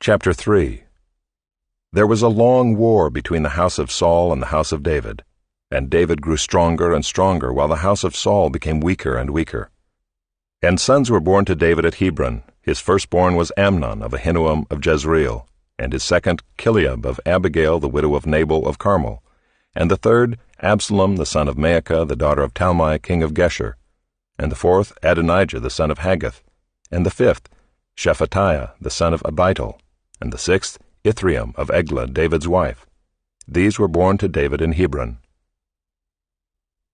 Chapter 3. There was a long war between the house of Saul and the house of David, and David grew stronger and stronger, while the house of Saul became weaker and weaker. And sons were born to David at Hebron. His firstborn was Amnon of Ahinoam of Jezreel, and his second Chileab of Abigail the widow of Nabal of Carmel, and the third Absalom the son of Maacah the daughter of Talmai king of Geshur, and the fourth Adonijah the son of Haggith, and the fifth Shephatiah the son of Abital, and the sixth Ithream of Eglah David's wife. These were born to David in Hebron.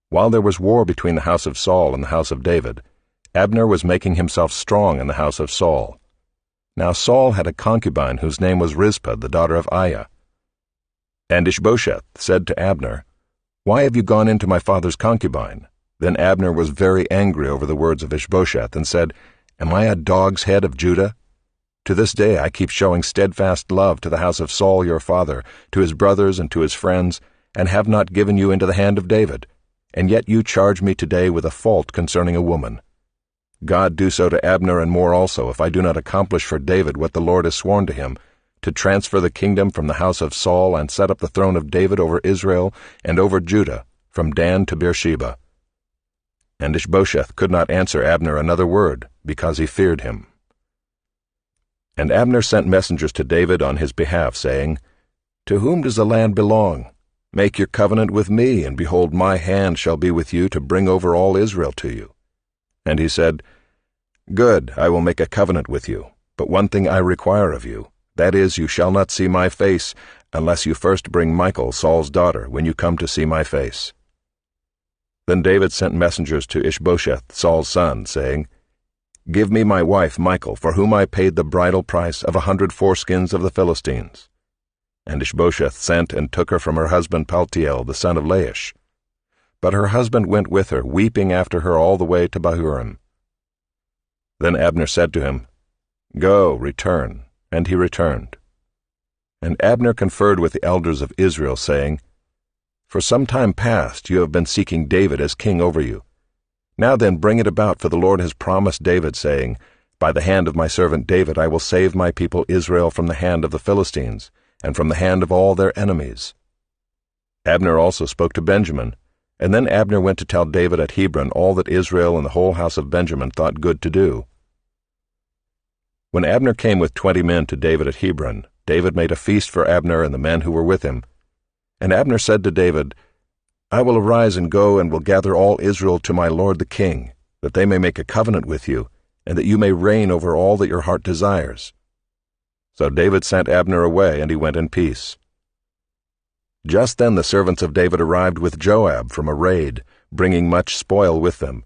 While there was war between the house of Saul and the house of David, Abner was making himself strong in the house of Saul. Now Saul had a concubine whose name was Rizpah the daughter of Aiah. And Ishbosheth said to Abner, "Why have you gone into my father's concubine?" Then Abner was very angry over the words of Ishbosheth, and said, "Am I a dog's head of Judah? To this day I keep showing steadfast love to the house of Saul your father, to his brothers and to his friends, and have not given you into the hand of David. And yet you charge me today with a fault concerning a woman. God do so to Abner and more also, if I do not accomplish for David what the Lord has sworn to him, to transfer the kingdom from the house of Saul and set up the throne of David over Israel and over Judah, from Dan to Beersheba." And Ishbosheth could not answer Abner another word, because he feared him. And Abner sent messengers to David on his behalf, saying, "To whom does the land belong? Make your covenant with me, and behold, my hand shall be with you to bring over all Israel to you." And he said, "Good, I will make a covenant with you, but one thing I require of you, that is, you shall not see my face, unless you first bring Michal, Saul's daughter, when you come to see my face." Then David sent messengers to Ishbosheth, Saul's son, saying, "Give me my wife Michal, for whom I paid the bridal price of 100 foreskins of the Philistines." And Ishbosheth sent and took her from her husband Paltiel, the son of Laish. But her husband went with her, weeping after her all the way to Bahurim. Then Abner said to him, "Go, return." And he returned. And Abner conferred with the elders of Israel, saying, "For some time past you have been seeking David as king over you. Now then bring it about, for the Lord has promised David, saying, By the hand of my servant David I will save my people Israel from the hand of the Philistines, and from the hand of all their enemies." Abner also spoke to Benjamin, and then Abner went to tell David at Hebron all that Israel and the whole house of Benjamin thought good to do. When Abner came with 20 men to David at Hebron, David made a feast for Abner and the men who were with him. And Abner said to David, "I will arise and go and will gather all Israel to my lord the king, that they may make a covenant with you, and that you may reign over all that your heart desires." So David sent Abner away, and he went in peace. Just then the servants of David arrived with Joab from a raid, bringing much spoil with them.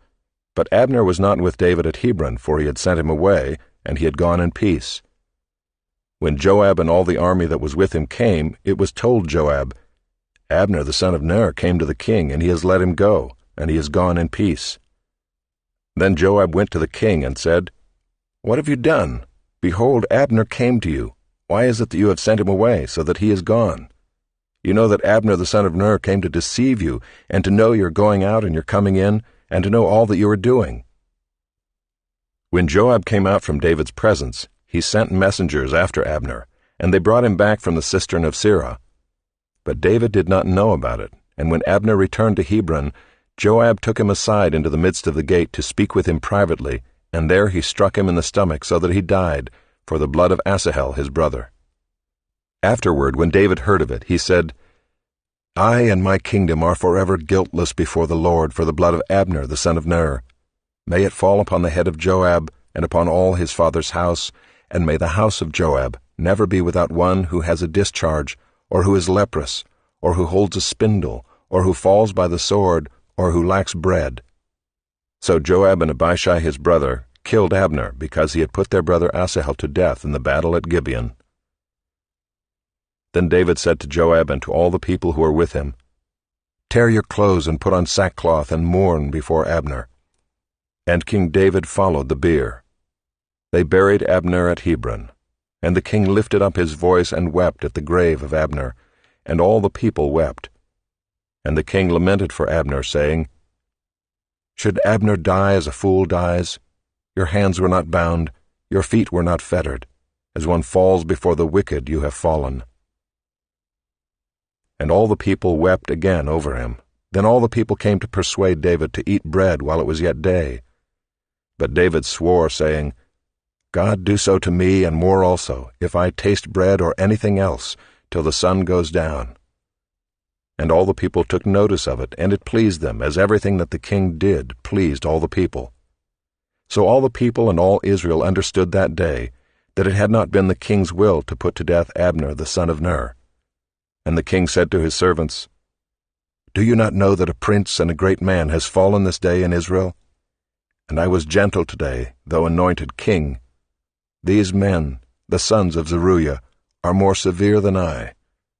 But Abner was not with David at Hebron, for he had sent him away, and he had gone in peace. When Joab and all the army that was with him came, it was told Joab, "Abner the son of Ner came to the king, and he has let him go, and he has gone in peace." Then Joab went to the king and said, "What have you done? Behold, Abner came to you. Why is it that you have sent him away, so that he is gone? You know that Abner the son of Ner came to deceive you, and to know your going out and your coming in, and to know all that you are doing." When Joab came out from David's presence, he sent messengers after Abner, and they brought him back from the cistern of Sirah. But David did not know about it, and when Abner returned to Hebron, Joab took him aside into the midst of the gate to speak with him privately, and there he struck him in the stomach so that he died, for the blood of Asahel his brother. Afterward, when David heard of it, he said, "I and my kingdom are forever guiltless before the Lord for the blood of Abner the son of Ner. May it fall upon the head of Joab, and upon all his father's house, and may the house of Joab never be without one who has a discharge, or who is leprous, or who holds a spindle, or who falls by the sword, or who lacks bread." So Joab and Abishai his brother killed Abner, because he had put their brother Asahel to death in the battle at Gibeon. Then David said to Joab and to all the people who were with him, "Tear your clothes and put on sackcloth and mourn before Abner." And King David followed the bier. They buried Abner at Hebron, and the king lifted up his voice and wept at the grave of Abner, and all the people wept. And the king lamented for Abner, saying, "Should Abner die as a fool dies? Your hands were not bound, your feet were not fettered, As one falls before the wicked, you have fallen." And all the people wept again over him. Then all the people came to persuade David to eat bread while it was yet day. But David swore, saying, "God do so to me and more also, if I taste bread or anything else, till the sun goes down." And all the people took notice of it, and it pleased them, as everything that the king did pleased all the people. So all the people and all Israel understood that day that it had not been the king's will to put to death Abner the son of Ner. And the king said to his servants, "Do you not know that a prince and a great man has fallen this day in Israel? And I was gentle today, though anointed king. These men, the sons of Zeruiah, are more severe than I.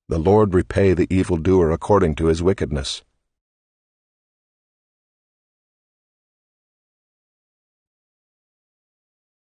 The Lord repay the evildoer according to his wickedness."